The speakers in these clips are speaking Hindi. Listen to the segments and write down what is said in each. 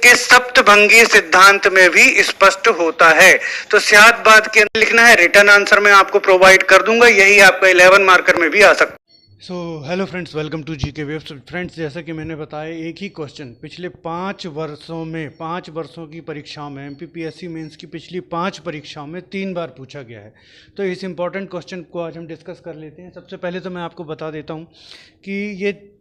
के सप्तभंगी सिद्धांत में भी स्पष्ट होता है। तो स्यादवाद के लिखना है, रिटर्न आंसर में आपको प्रोवाइड कर दूंगा, यही आपका 11 मार्कर में भी आ सकता है। Hello friends, welcome to GK Waves. Friends, जैसा कि मैंने बताया, एक ही क्वेश्चन पिछले 5 वर्षों की परीक्षाओं में, एमपीपीएससी मेंस की पिछली 5 परीक्षाओं में 3 बार पूछा गया है। तो इस इम्पॉर्टेंट क्वेश्चन को आज हम डिस्कस कर लेते हैं। सबसे पहले तो मैं आपको बता देता हूँ कि ये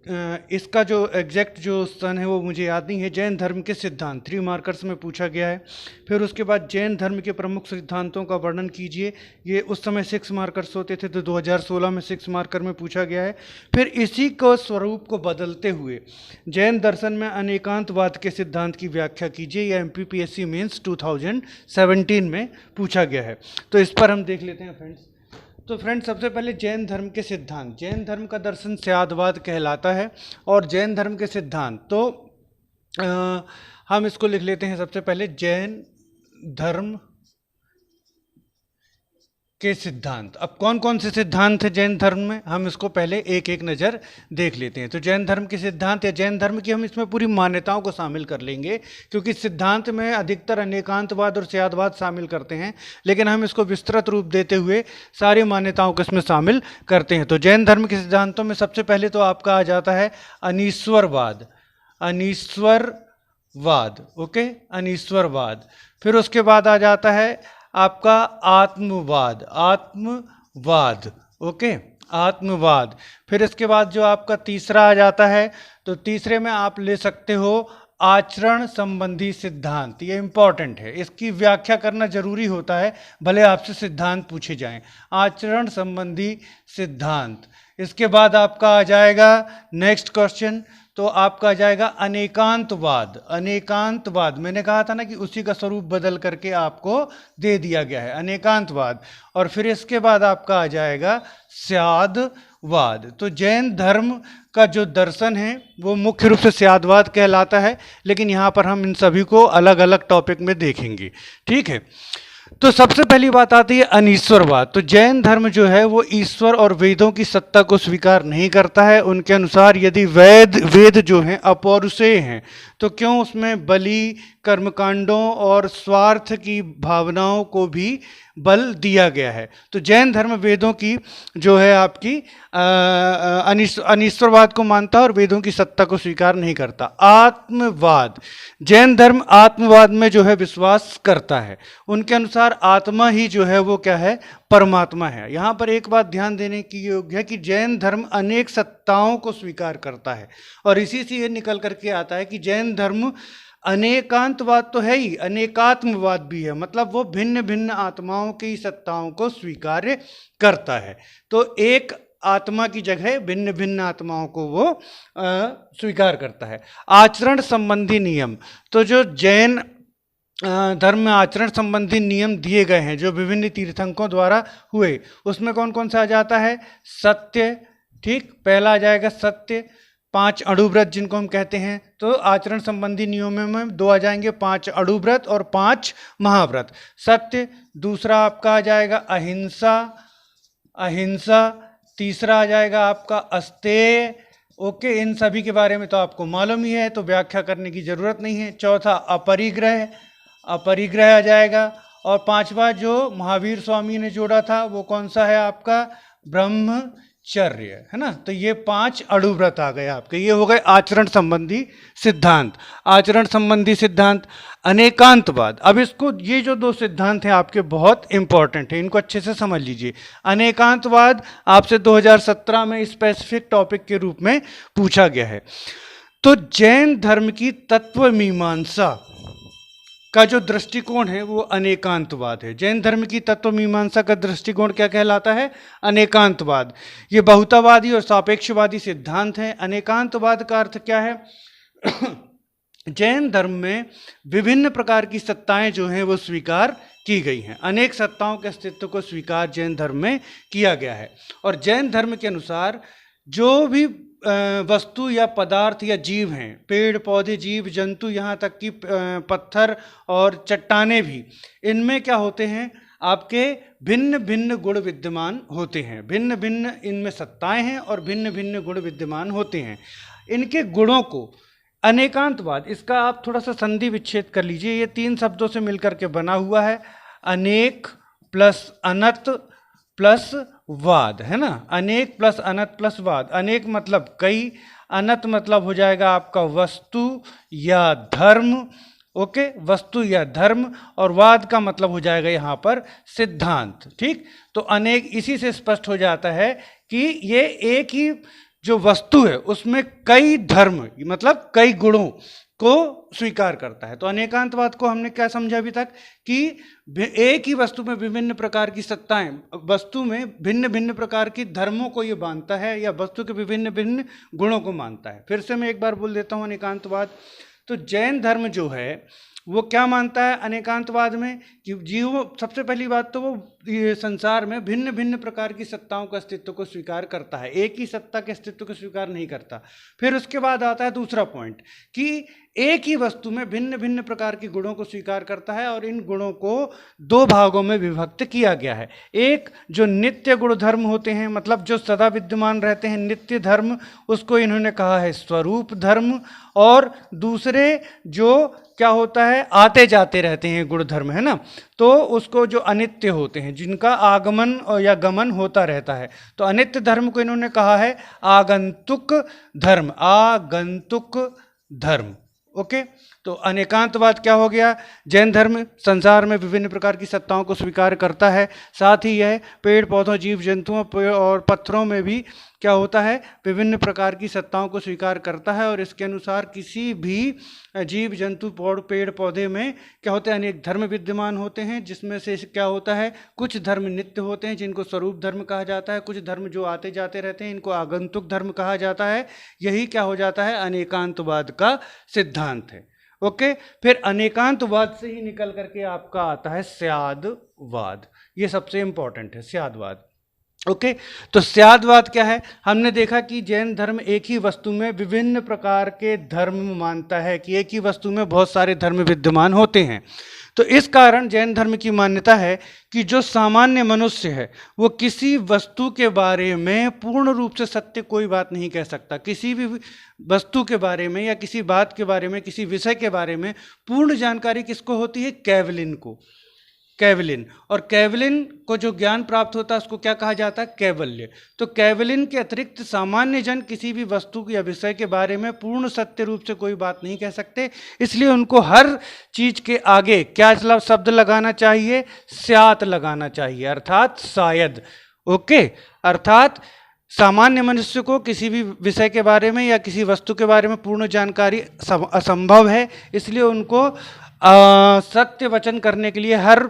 इसका जो एग्जैक्ट जो सन है वो मुझे याद नहीं है। जैन धर्म के सिद्धांत 3 मार्कर्स में पूछा गया है। फिर उसके बाद जैन धर्म के प्रमुख सिद्धांतों का वर्णन कीजिए, ये उस समय 6 मार्कर्स होते थे, तो 2016 में 6 मार्कर में पूछा गया है। फिर इसी को स्वरूप को बदलते हुए जैन दर्शन में अनेकांतवाद के सिद्धांत की व्याख्या कीजिए, यह एमपीपीएससी मेंस 2017 में पूछा गया है। तो इस पर हम देख लेते हैं फ्रेंड्स। तो फ्रेंड्स, सबसे पहले जैन धर्म के सिद्धांत। जैन धर्म का दर्शन स्यादवाद कहलाता है। और जैन धर्म के सिद्धांत, तो हम इसको लिख लेते हैं सबसे पहले, जैन धर्म के सिद्धांत। अब कौन कौन से सिद्धांत है जैन धर्म में, हम इसको पहले एक एक नज़र देख लेते हैं। तो जैन धर्म के सिद्धांत या जैन धर्म की हम इसमें पूरी मान्यताओं को शामिल कर लेंगे, क्योंकि सिद्धांत में अधिकतर अनेकांतवाद और स्यादवाद शामिल करते हैं, लेकिन हम इसको विस्तृत रूप देते हुए सारी मान्यताओं को इसमें शामिल करते हैं। तो जैन धर्म के सिद्धांतों में सबसे पहले तो आपका आ जाता है अनीश्वरवाद। अनीश्वरवाद, ओके, अनीश्वरवाद। फिर उसके बाद आ जाता है आपका आत्मवाद। आत्मवाद, ओके, आत्मवाद। फिर इसके बाद जो आपका तीसरा आ जाता है, तो तीसरे में आप ले सकते हो आचरण संबंधी सिद्धांत। ये इंपॉर्टेंट है, इसकी व्याख्या करना जरूरी होता है, भले आपसे सिद्धांत पूछे जाएं। आचरण संबंधी सिद्धांत। इसके बाद आपका आ जाएगा नेक्स्ट क्वेश्चन, तो आपका आ जाएगा अनेकांतवाद। अनेकांतवाद, मैंने कहा था ना कि उसी का स्वरूप बदल करके आपको दे दिया गया है, अनेकांतवाद। और फिर इसके बाद आपका आ जाएगा स्यादवाद। तो जैन धर्म का जो दर्शन है वो मुख्य रूप से स्यादवाद कहलाता है, लेकिन यहाँ पर हम इन सभी को अलग अलग टॉपिक में देखेंगे, ठीक है। तो सबसे पहली बात आती है अनीश्वरवाद। तो जैन धर्म जो है वो ईश्वर और वेदों की सत्ता को स्वीकार नहीं करता है। उनके अनुसार यदि वेद जो हैं अपौरुषेय हैं, तो क्यों उसमें बलि, कर्मकांडों और स्वार्थ की भावनाओं को भी बल दिया गया है। तो जैन धर्म वेदों की जो है आपकी अनीश्वरवाद को मानता है और वेदों की सत्ता को स्वीकार नहीं करता। आत्मवाद, जैन धर्म आत्मवाद में जो है विश्वास करता है। उनके अनुसार आत्मा ही जो है वो क्या है, परमात्मा है। यहाँ पर एक बात ध्यान देने की योग्य है कि जैन धर्म अनेक सत्ताओं को स्वीकार करता है, और इसी से ये निकल करके आता है कि जैन धर्म अनेकांतवाद तो है ही, अनेकात्मवाद भी है। मतलब वो भिन्न भिन्न आत्माओं की सत्ताओं को स्वीकार करता है। तो एक आत्मा की जगह भिन्न भिन्न आत्माओं को वो स्वीकार करता है। आचरण संबंधी नियम, तो जो जैन धर्म में आचरण संबंधी नियम दिए गए हैं जो विभिन्न तीर्थंकरों द्वारा हुए, उसमें कौन कौन सा आ जाता है, सत्य, ठीक, पहला आ जाएगा सत्य। 5 अणुव्रत जिनको हम कहते हैं, तो आचरण संबंधी नियमों में 2 आ जाएंगे, 5 अणुव्रत और 5 महाव्रत। सत्य। दूसरा आपका आ जाएगा अहिंसा। अहिंसा। तीसरा आ जाएगा आपका अस्तेय, ओके, इन सभी के बारे में तो आपको मालूम ही है, तो व्याख्या करने की जरूरत नहीं है। चौथा अपरिग्रह, अपरिग्रह आ जाएगा। और 5वां जो महावीर स्वामी ने जोड़ा था वो कौन सा है आपका, ब्रह्मचर्य, है ना। तो ये 5 अणुव्रत आ गए आपके, ये हो गए आचरण संबंधी सिद्धांत। आचरण संबंधी सिद्धांत। अनेकांतवाद, अब इसको, ये जो 2 सिद्धांत हैं आपके बहुत इंपॉर्टेंट हैं, इनको अच्छे से समझ लीजिए। अनेकांतवाद आपसे 2017 में स्पेसिफिक टॉपिक के रूप में पूछा गया है। तो जैन धर्म की तत्व मीमांसा का जो दृष्टिकोण है वो अनेकांतवाद है। जैन धर्म की तत्व मीमांसा का दृष्टिकोण क्या कहलाता है, अनेकांतवाद। ये बहुतावादी और सापेक्षवादी सिद्धांत है। अनेकांतवाद का अर्थ क्या है जैन धर्म में विभिन्न प्रकार की सत्ताएं जो हैं वो स्वीकार की गई हैं। अनेक सत्ताओं के अस्तित्व को स्वीकार जैन धर्म में किया गया है। और जैन धर्म के अनुसार जो भी वस्तु या पदार्थ या जीव हैं, पेड़ पौधे, जीव जंतु, यहाँ तक कि पत्थर और चट्टाने भी, इनमें क्या होते हैं, आपके भिन्न भिन्न गुण विद्यमान होते हैं। भिन्न भिन्न इनमें सत्ताएं हैं और भिन्न भिन्न गुण विद्यमान होते हैं। इनके गुणों को अनेकांतवाद, इसका आप थोड़ा सा संधि विच्छेद कर लीजिए। ये 3 शब्दों से मिलकर के बना हुआ है, अनेक प्लस अनंत प्लस वाद, है ना। अनेक प्लस अनंत प्लस वाद। अनेक मतलब कई, अनंत मतलब हो जाएगा आपका वस्तु या धर्म, ओके, वस्तु या धर्म, और वाद का मतलब हो जाएगा यहाँ पर सिद्धांत, ठीक। तो अनेक इसी से स्पष्ट हो जाता है कि ये एक ही जो वस्तु है उसमें कई धर्म मतलब कई गुणों को स्वीकार करता है। तो अनेकांतवाद को हमने क्या समझा अभी तक कि एक ही वस्तु में विभिन्न प्रकार की सत्ताएं, वस्तु में भिन्न भिन्न प्रकार की धर्मों को ये मानता है या वस्तु के विभिन्न भिन्न गुणों को मानता है। फिर से मैं एक बार बोल देता हूँ अनेकांतवाद। तो जैन धर्म जो है वो क्या मानता है अनेकांतवाद में कि जीव, सबसे पहली बात तो वो ये संसार में भिन्न भिन्न प्रकार की सत्ताओं के अस्तित्व को स्वीकार करता है, एक ही सत्ता के अस्तित्व को स्वीकार नहीं करता। फिर उसके बाद आता है दूसरा पॉइंट कि एक ही वस्तु में भिन्न भिन्न प्रकार के गुणों को स्वीकार करता है और इन गुणों को 2 भागों में विभक्त किया गया है। एक जो नित्य गुण धर्म होते हैं, मतलब जो सदा विद्यमान रहते हैं, नित्य धर्म, उसको इन्होंने कहा है स्वरूप धर्म। और दूसरे जो क्या होता है आते जाते रहते हैं गुण धर्म, है ना, तो उसको जो अनित्य होते हैं, जिनका आगमन या गमन होता रहता है, तो अनित्य धर्म को इन्होंने कहा है आगंतुक धर्म, आगंतुक धर्म, ओके। तो अनेकांतवाद क्या हो गया, जैन धर्म संसार में विभिन्न प्रकार की सत्ताओं को स्वीकार करता है, साथ ही यह पेड़ पौधों जीव जंतुओं और पत्थरों में भी क्या होता है विभिन्न प्रकार की सत्ताओं को स्वीकार करता है। और इसके अनुसार किसी भी जीव जंतु पेड़ पौधे में क्या होते हैं अनेक धर्म विद्यमान होते हैं, जिसमें से क्या होता है कुछ धर्म नित्य होते हैं जिनको स्वरूप धर्म कहा जाता है, कुछ धर्म जो आते जाते रहते हैं इनको आगंतुक धर्म कहा जाता है। यही क्या हो जाता है अनेकांतवाद का सिद्धांत है, ओके। फिर अनेकांतवाद से ही निकल करके आपका आता है स्यादवाद, ये सबसे इंपॉर्टेंट है स्यादवाद, ओके। तो स्यादवाद क्या है, हमने देखा कि जैन धर्म एक ही वस्तु में विभिन्न प्रकार के धर्म मानता है, कि एक ही वस्तु में बहुत सारे धर्म विद्यमान होते हैं। तो इस कारण जैन धर्म की मान्यता है कि जो सामान्य मनुष्य है वो किसी वस्तु के बारे में पूर्ण रूप से सत्य कोई बात नहीं कह सकता। किसी भी वस्तु के बारे में या किसी बात के बारे में, किसी विषय के बारे में पूर्ण जानकारी किसको होती है, कैवलिन को, कैवलिन। और कैवलिन को जो ज्ञान प्राप्त होता है उसको क्या कहा जाता है, कैवल्य। तो कैवलिन के अतिरिक्त सामान्य जन किसी भी वस्तु या विषय के बारे में पूर्ण सत्य रूप से कोई बात नहीं कह सकते, इसलिए उनको हर चीज के आगे क्या शब्द लगाना चाहिए, स्यात् लगाना चाहिए, अर्थात शायद, ओके। अर्थात सामान्य मनुष्य को किसी भी विषय के बारे में या किसी वस्तु के बारे में पूर्ण जानकारी असंभव है, इसलिए उनको सत्य वचन करने के लिए हर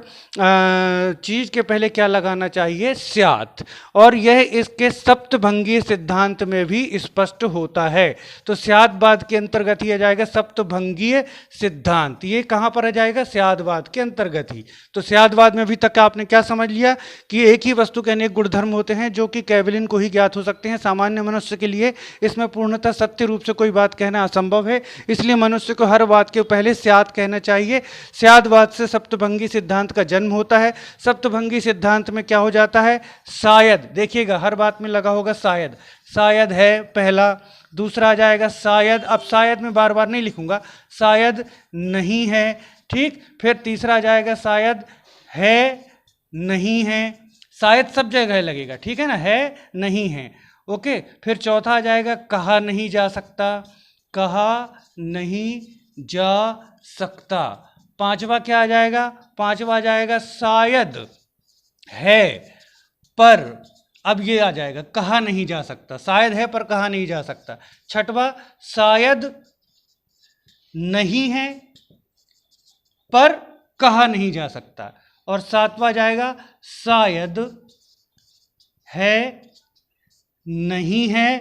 चीज के पहले क्या लगाना चाहिए, स्यात्। और यह इसके सप्तभंगीय सिद्धांत में भी स्पष्ट होता है। तो स्याद्वाद के अंतर्गत ही आ जाएगा सप्तभंगीय सिद्धांत, ये कहाँ पर आ जाएगा, स्याद्वाद के अंतर्गत ही। तो स्याद्वाद में अभी तक आपने क्या समझ लिया कि एक ही वस्तु के अनेक गुणधर्म होते हैं जो कि कैवलिन को ही ज्ञात हो सकते हैं। सामान्य मनुष्य के लिए इसमें पूर्णतः सत्य रूप से कोई बात कहना असंभव है, इसलिए मनुष्य को हर बात के पहले स्यात् कहना चाहिए। स्याद्वाद से सप्तभंगी सिद्धांत का जन्म होता है। सप्तभंगी सिद्धांत में क्या हो जाता है, शायद, देखिएगा हर बात में लगा होगा शायद, शायद है पहला, दूसरा आ जाएगा शायद, अब शायद मैं बार बार नहीं लिखूंगा, शायद नहीं है, ठीक। फिर तीसरा आ जाएगा शायद है नहीं है, शायद सब जगह लगेगा, ठीक है ना, है नहीं है, ओके। फिर चौथा आ जाएगा कहा नहीं जा सकता, कहा नहीं जा सकता। पांचवा क्या आ जाएगा, पांचवा आ जाएगा शायद है पर, अब ये आ जाएगा कहा नहीं जा सकता, शायद है पर कहा नहीं जा सकता। छठवा शायद नहीं है पर कहा नहीं जा सकता। और सातवां जाएगा शायद है नहीं है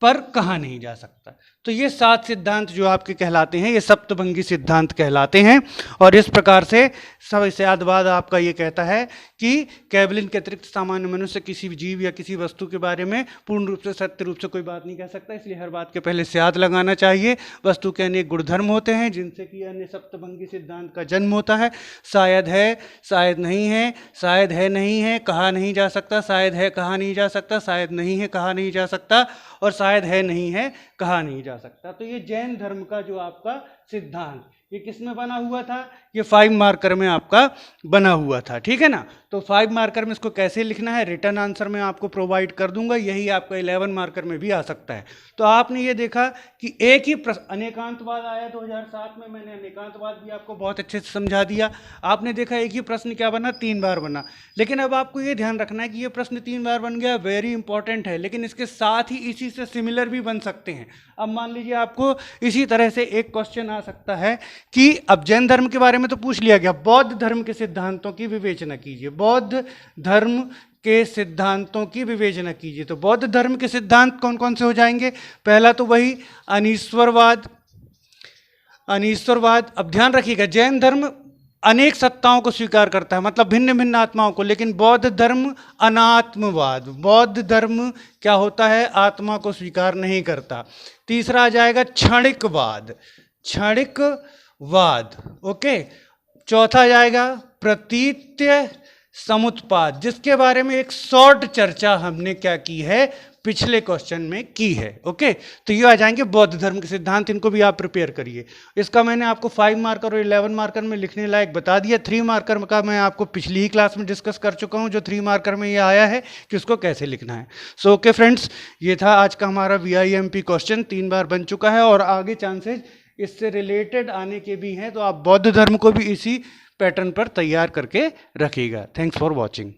पर कहा नहीं जा सकता। तो ये 7 सिद्धांत जो आपके कहलाते हैं ये सप्तभंगी सिद्धांत कहलाते हैं। और इस प्रकार से स्याद्वाद आपका ये कहता है कि कैवलिन के अतिरिक्त सामान्य मनुष्य किसी भी जीव या किसी वस्तु के बारे में पूर्ण रूप से सत्य रूप से कोई बात नहीं कह सकता, इसलिए हर बात के पहले स्याद् लगाना चाहिए। वस्तु के अनेक गुणधर्म होते हैं जिनसे कि अन्य सप्तभंगी सिद्धांत का जन्म होता है। शायद है, शायद नहीं है, शायद है नहीं है, कहा नहीं जा सकता, शायद है कहा नहीं जा सकता, शायद नहीं है कहा नहीं जा सकता, और शायद शायद है नहीं है, कहा नहीं जा सकता। तो ये जैन धर्म का जो आपका सिद्धांत, ये किस में बना हुआ था? ये 5 मार्कर में आपका बना हुआ था, ठीक है ना। तो 5 मार्कर में इसको कैसे लिखना है रिटर्न आंसर में आपको प्रोवाइड कर दूंगा, यही आपका 11 मार्कर में भी आ सकता है। तो आपने ये देखा कि एक ही प्रश्न, अनेकांतवाद आया 2007 में, मैंने अनेकांतवाद भी आपको बहुत अच्छे से समझा दिया। आपने देखा एक ही प्रश्न क्या बना, 3 बार बना। लेकिन अब आपको ये ध्यान रखना है कि ये प्रश्न 3 बार बन गया, वेरी इंपॉर्टेंट है, लेकिन इसके साथ ही इसी से सिमिलर भी बन सकते हैं। अब मान लीजिए आपको इसी तरह से एक क्वेश्चन आ सकता है कि अब जैन धर्म के बारे में तो पूछ लिया गया, बौद्ध धर्म के सिद्धांतों की विवेचना कीजिए। बौद्ध धर्म के सिद्धांतों की विवेचना कीजिए। तो बौद्ध धर्म के सिद्धांत कौन कौन से हो जाएंगे? पहला तो वही अनीश्वरवाद। अनीश्वरवाद, अब ध्यान रखिएगा, जैन धर्म अनेक सत्ताओं को स्वीकार करता है, मतलब भिन्न भिन्न आत्माओं को, लेकिन बौद्ध धर्म अनात्मवाद। बौद्ध धर्म क्या होता है? आत्मा को स्वीकार नहीं करता। तीसरा आ जाएगा क्षणिकवाद। क्षणिकवाद, ओके। चौथा आ जाएगा प्रतीत्य समुत्पाद, जिसके बारे में एक शॉर्ट चर्चा हमने क्या की है, पिछले क्वेश्चन में की है, ओके। तो ये आ जाएंगे बौद्ध धर्म के सिद्धांत, इनको भी आप प्रिपेयर करिए। इसका मैंने आपको 5 मार्कर और 11 मार्कर में लिखने लायक बता दिया। 3 मार्कर का मैं आपको पिछली ही क्लास में डिस्कस कर चुका हूँ, जो 3 मार्कर में ये आया है कि उसको कैसे लिखना है। सो ओके फ्रेंड्स, ये था आज का हमारा VIMP क्वेश्चन, 3 बार बन चुका है और आगे चांसेज इससे रिलेटेड आने के भी हैं। तो आप बौद्ध धर्म को भी इसी पैटर्न पर तैयार करके रखिएगा। Thanks for watching.